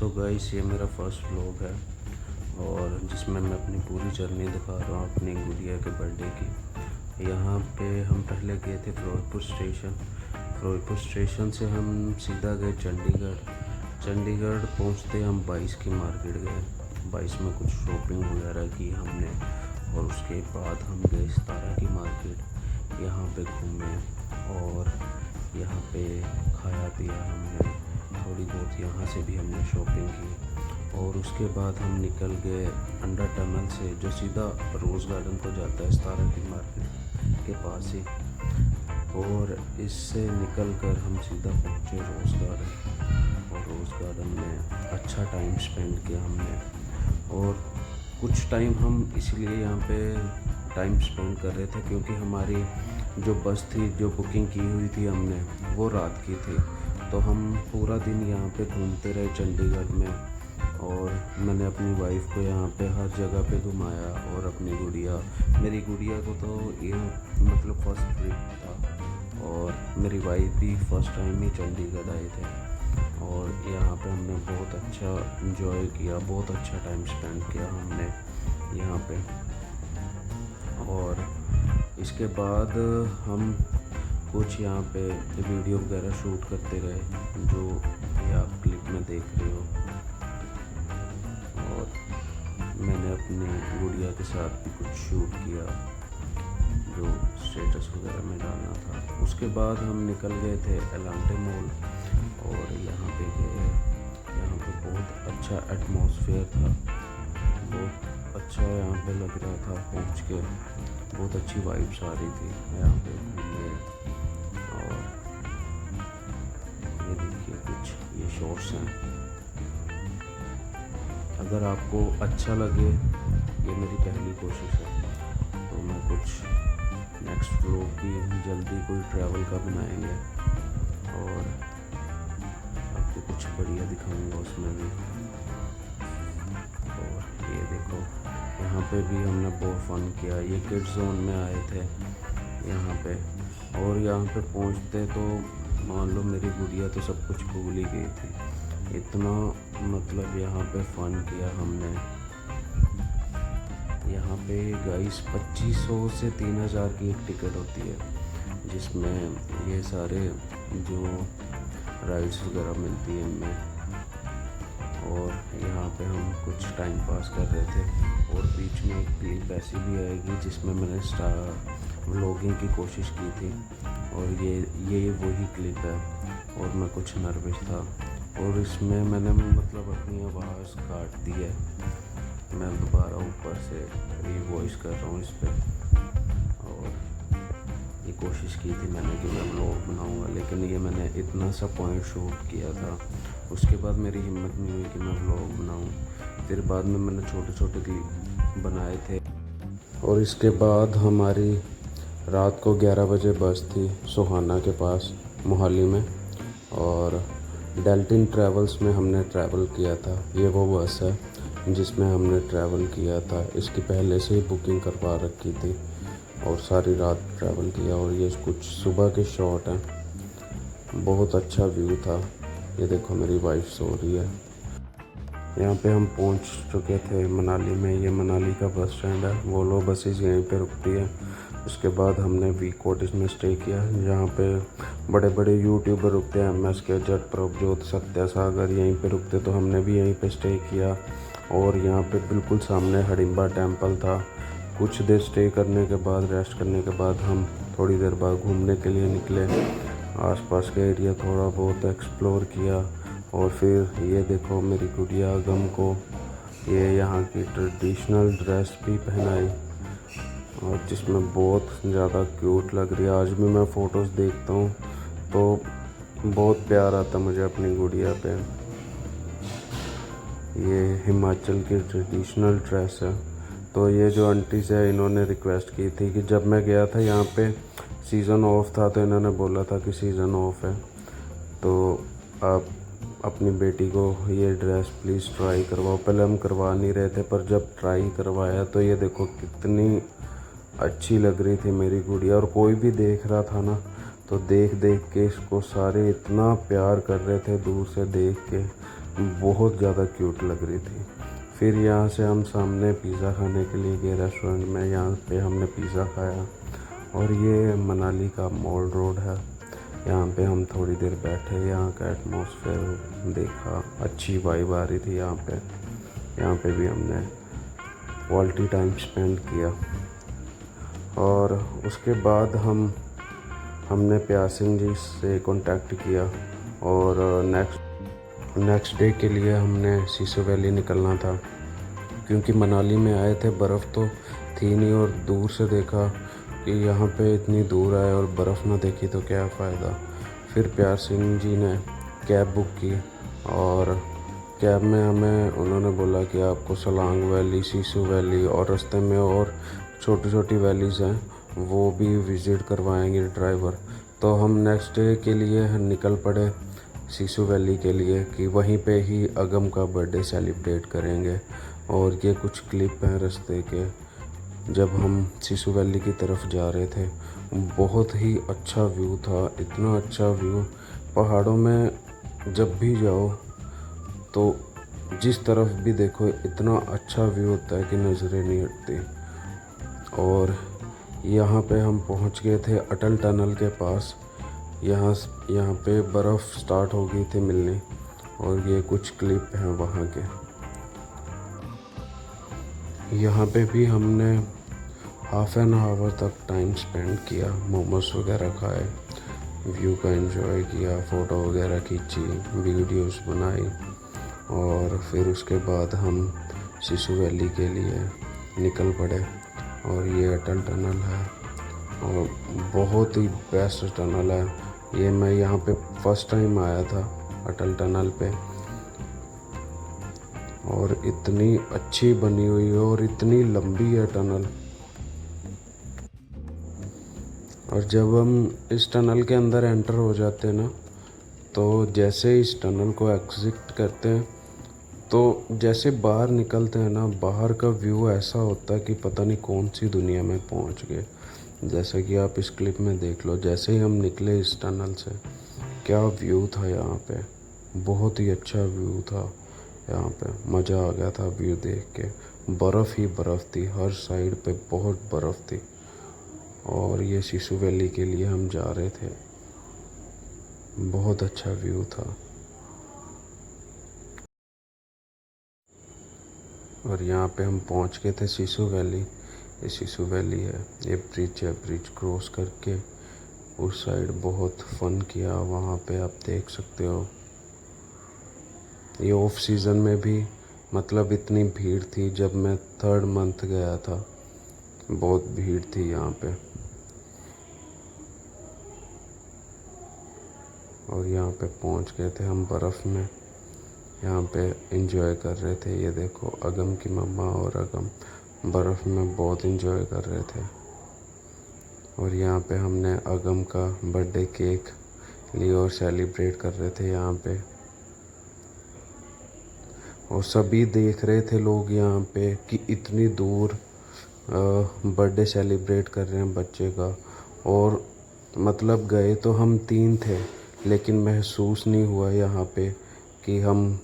So guys, ये मेरा first vlog है और जिसमें मैं अपनी पूरी जर्नी दिखा रहा हूँ अपनी गुड़िया के बर्थडे की। यहाँ पे हम पहले गए थे फिरोजपुर स्टेशन से हम सीधा गए चंडीगढ़ पहुँचते हम 22 की मार्केट गए। 22 में कुछ शॉपिंग वगैरह की हमने और उसके बाद हम गए 17 की मार्केट। यहाँ पे घूमे और यहाँ पे खाया पिया हमने थोड़ी बहुत, यहाँ से भी हमने शॉपिंग की और उसके बाद हम निकल गए अंडर टनल से जो सीधा रोज़ गार्डन को जाता है 17 की मार्केट के पास ही। और इससे निकल कर हम सीधा पहुँचे रोज़ गार्डन और रोज़ गार्डन में अच्छा टाइम स्पेंड किया हमने। और कुछ टाइम हम इसलिए यहाँ पे टाइम स्पेंड कर रहे थे क्योंकि हमारी जो बस थी जो बुकिंग की हुई थी हमने वो रात की थी, तो हम पूरा दिन यहाँ पे घूमते रहे चंडीगढ़ में। और मैंने अपनी वाइफ को यहाँ पे हर जगह पे घुमाया और अपनी मेरी गुड़िया को तो ये मतलब फर्स्ट ट्रिप था और मेरी वाइफ भी फर्स्ट टाइम ही चंडीगढ़ आए थे। और यहाँ पे हमने बहुत अच्छा इंजॉय किया, बहुत अच्छा टाइम स्पेंड किया हमने यहाँ पे। और इसके बाद हम कुछ यहाँ पे वीडियो वगैरह शूट करते रहे जो ये आप क्लिप में देख रहे हो। और मैंने अपनी गुड़िया के साथ भी कुछ शूट किया जो स्टेटस वगैरह में डालना था। उसके बाद हम निकल गए थे एलांटे मॉल और यहाँ पे गए। यहाँ पे बहुत अच्छा एटमॉस्फेयर था, बहुत अच्छा यहाँ पे लग रहा था पहुँच के, बहुत अच्छी वाइब्स आ रही थी यहाँ पे घूमने। और ये देखिए कुछ ये शॉट्स हैं। अगर आपको अच्छा लगे, ये मेरी पहली कोशिश है, तो मैं कुछ नेक्स्ट व्लॉग भी जल्दी कोई ट्रैवल का बनाएंगे और आपको कुछ बढ़िया दिखाऊंगा उसमें भी। और ये देखो यहाँ पे भी हमने बहुत फन किया। ये किड्स जोन में आए थे यहाँ पे और यहाँ पे पहुँचते तो मान लो मेरी गुड़िया तो सब कुछ भूल ही गई थी, इतना मतलब यहाँ पे फन किया हमने। यहाँ पे गाइस 2500 से 3000 की एक टिकट होती है जिसमें ये सारे जो राइड्स वगैरह मिलती है इनमें। और यहाँ पे हम कुछ टाइम पास कर रहे थे और बीच में एक क्लिप ऐसी भी आएगी जिसमें मैंने व्लॉगिंग की कोशिश की थी और ये वही क्लिप है। और मैं कुछ नर्वस था और इसमें मैंने मतलब अपनी आवाज़ काट दी है। मैं दोबारा ऊपर से वॉइस कर रहा हूँ इस पर। और ये कोशिश की थी मैंने कि मैं व्लॉग बनाऊँगा, लेकिन ये मैंने इतना सा पॉइंट शूट किया था, उसके बाद मेरी हिम्मत नहीं हुई कि मैं व्लॉग बनाऊँ। फिर बाद में मैंने छोटे छोटे क्लिप बनाए थे। और इसके बाद हमारी रात को 11 बजे बस थी सोहाना के पास मोहाली में और डेल्टिन ट्रैवल्स में हमने ट्रैवल किया था। ये वो बस है जिसमें हमने ट्रैवल किया था, इसकी पहले से ही बुकिंग करवा रखी थी और सारी रात ट्रैवल किया। और ये कुछ सुबह के शॉट हैं, बहुत अच्छा व्यू था। ये देखो मेरी वाइफ सो रही है। यहाँ पे हम पहुँच चुके थे मनाली में। ये मनाली का बस स्टैंड है, वोल्वो बसेस यहीं पे रुकती है। उसके बाद हमने वी कॉटेज में स्टे किया जहाँ पे बड़े बड़े यूट्यूबर रुकते हैं, MSK, जट प्रभजोत, सत्या सागर यहीं पे रुकते, तो हमने भी यहीं पे स्टे किया। और यहाँ पे बिल्कुल सामने हडिम्बा टेम्पल था। कुछ देर स्टे करने के बाद, रेस्ट करने के बाद हम थोड़ी देर बाद घूमने के लिए निकले। आसपास का एरिया थोड़ा बहुत एक्सप्लोर किया और फिर ये देखो मेरी गुड़िया गम को ये यहाँ की ट्रेडिशनल ड्रेस भी पहनाई और जिसमें बहुत ज़्यादा क्यूट लग रही है। आज भी मैं फ़ोटोज़ देखता हूँ तो बहुत प्यार आता मुझे अपनी गुड़िया पे। ये हिमाचल की ट्रेडिशनल ड्रेस है। तो ये जो आंटीज़ है इन्होंने रिक्वेस्ट की थी कि जब मैं गया था यहाँ पे सीज़न ऑफ था, तो इन्होंने बोला था कि सीज़न ऑफ है तो आप अपनी बेटी को ये ड्रेस प्लीज़ ट्राई करवाओ। पहले हम करवा नहीं रहे थे, पर जब ट्राई करवाया तो ये देखो कितनी अच्छी लग रही थी मेरी गुड़िया। और कोई भी देख रहा था ना तो देख देख के इसको सारे इतना प्यार कर रहे थे दूर से देख के। बहुत ज़्यादा क्यूट लग रही थी। फिर यहाँ से हम सामने पिज़्ज़ा खाने के लिए गए रेस्टोरेंट में, यहाँ पे हमने पिज़्ज़ा खाया। और ये मनाली का मॉल रोड है, यहाँ पे हम थोड़ी देर बैठे, यहाँ का एटमॉस्फेयर देखा, अच्छी वाइब आ रही थी यहाँ पे। यहाँ पे भी हमने क्वालिटी टाइम स्पेंड किया। और उसके बाद हमने प्यार सिंह जी से कांटेक्ट किया और नेक्स्ट डे के लिए हमने सिसु वैली निकलना था, क्योंकि मनाली में आए थे, बर्फ़ तो थी नहीं, और दूर से देखा कि यहाँ पे इतनी दूर आए और बर्फ़ ना देखी तो क्या फ़ायदा। फिर प्यार सिंह जी ने कैब बुक की और कैब में हमें उन्होंने बोला कि आपको सलांग वैली, सिसु वैली और रास्ते में और छोटी छोटी वैलीज़ हैं वो भी विज़िट करवाएंगे ड्राइवर। तो हम नेक्स्ट डे के लिए निकल पड़े सिसु वैली के लिए कि वहीं पे ही अगम का बर्थडे सेलिब्रेट करेंगे। और ये कुछ क्लिप हैं रास्ते के, जब हम सिसु वैली की तरफ जा रहे थे। बहुत ही अच्छा व्यू था, इतना अच्छा व्यू। पहाड़ों में जब भी जाओ तो जिस तरफ भी देखो इतना अच्छा व्यू होता है कि नज़रें नहीं हटती। और यहाँ पे हम पहुँच गए थे अटल टनल के पास। यहाँ पे बर्फ़ स्टार्ट हो गई थी मिलनी, और ये कुछ क्लिप हैं वहाँ के। यहाँ पे भी हमने हाफ एन आवर तक टाइम स्पेंड किया, मोमोज वगैरह खाए, व्यू का एंजॉय किया, फ़ोटो वगैरह खींची, वीडियोस बनाई। और फिर उसके बाद हम सिसु वैली के लिए निकल पड़े। और ये अटल टनल है और बहुत ही बेस्ट टनल है ये। मैं यहाँ पे फर्स्ट टाइम आया था अटल टनल पे, और इतनी अच्छी बनी हुई है और इतनी लंबी है टनल। और जब हम इस टनल के अंदर एंटर हो जाते हैं ना, तो जैसे इस टनल को एग्जिट करते हैं तो जैसे बाहर निकलते हैं ना, बाहर का व्यू ऐसा होता है कि पता नहीं कौन सी दुनिया में पहुंच गए। जैसे कि आप इस क्लिप में देख लो, जैसे ही हम निकले इस टनल से, क्या व्यू था यहाँ पे। बहुत ही अच्छा व्यू था यहाँ पे, मज़ा आ गया था व्यू देख के। बर्फ़ ही बर्फ़ थी, हर साइड पे बहुत बर्फ़ थी। और ये सिसु वैली के लिए हम जा रहे थे, बहुत अच्छा व्यू था। और यहाँ पे हम पहुँच गए थे सिसु वैली। ये सिसु वैली है, ये ब्रिज है, ब्रिज क्रॉस करके उस साइड बहुत फन किया वहाँ पे, आप देख सकते हो। ये ऑफ सीज़न में भी मतलब इतनी भीड़ थी, जब मैं 3rd मंथ गया था बहुत भीड़ थी यहाँ पे। और यहाँ पे पहुँच गए थे हम बर्फ़ में, यहाँ पे एंजॉय कर रहे थे। ये देखो अगम की मम्मा और अगम बर्फ़ में बहुत एंजॉय कर रहे थे। और यहाँ पे हमने अगम का बर्थडे केक लिया और सेलिब्रेट कर रहे थे यहाँ पे। और सभी देख रहे थे लोग यहाँ पे कि इतनी दूर बर्थडे सेलिब्रेट कर रहे हैं बच्चे का। और मतलब गए तो हम 3 थे, लेकिन महसूस नहीं हुआ यहाँ पे कि हम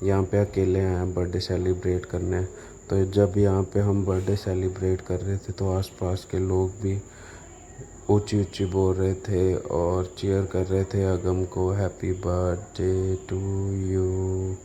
यहाँ पे अकेले आए हैं बर्थडे सेलिब्रेट करने। तो जब यहाँ पे हम बर्थडे सेलिब्रेट कर रहे थे तो आसपास के लोग भी ऊंची ऊंची बोल रहे थे और चीयर कर रहे थे अगम को, हैप्पी बर्थडे टू यू।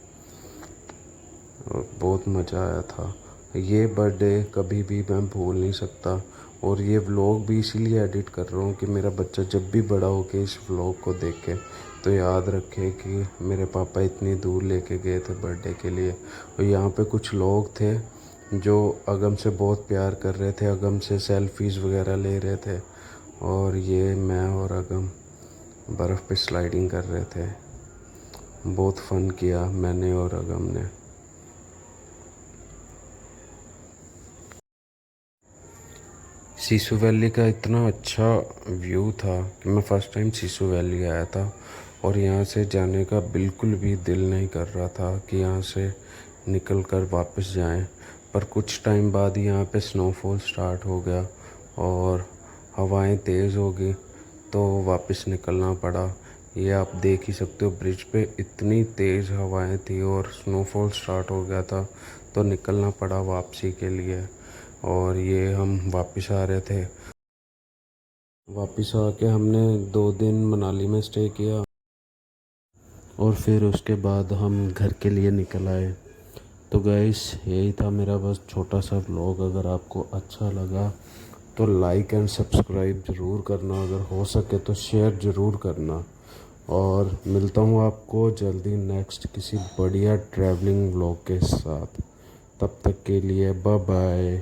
और बहुत मज़ा आया था। ये बर्थडे कभी भी मैं भूल नहीं सकता। और ये व्लॉग भी इसीलिए एडिट कर रहा हूँ कि मेरा बच्चा जब भी बड़ा हो के इस व्लॉग को देखे तो याद रखे कि मेरे पापा इतनी दूर लेके गए थे बर्थडे के लिए। और यहाँ पे कुछ लोग थे जो अगम से बहुत प्यार कर रहे थे, अगम से सेल्फीज़ वगैरह ले रहे थे। और ये मैं और अगम बर्फ़ पे स्लाइडिंग कर रहे थे। बहुत फ़न किया मैंने और अगम ने। सिसु वैली का इतना अच्छा व्यू था कि मैं फ़र्स्ट टाइम सिसु वैली आया था और यहाँ से जाने का बिल्कुल भी दिल नहीं कर रहा था कि यहाँ से निकल कर वापस जाएं। पर कुछ टाइम बाद यहाँ पे स्नोफॉल स्टार्ट हो गया और हवाएं तेज़ हो गई, तो वापस निकलना पड़ा। ये आप देख ही सकते हो, ब्रिज पे इतनी तेज़ हवाएं थी और स्नोफॉल स्टार्ट हो गया था, तो निकलना पड़ा वापसी के लिए। और ये हम वापस आ रहे थे। वापस आके हमने 2 दिन मनाली में स्टे किया और फिर उसके बाद हम घर के लिए निकल आए। तो गाइस यही था मेरा बस छोटा सा व्लॉग। अगर आपको अच्छा लगा तो लाइक एंड सब्सक्राइब ज़रूर करना, अगर हो सके तो शेयर ज़रूर करना। और मिलता हूँ आपको जल्दी नेक्स्ट किसी बढ़िया ट्रैवलिंग व्लॉग के साथ। तब तक के लिए बाय बाय।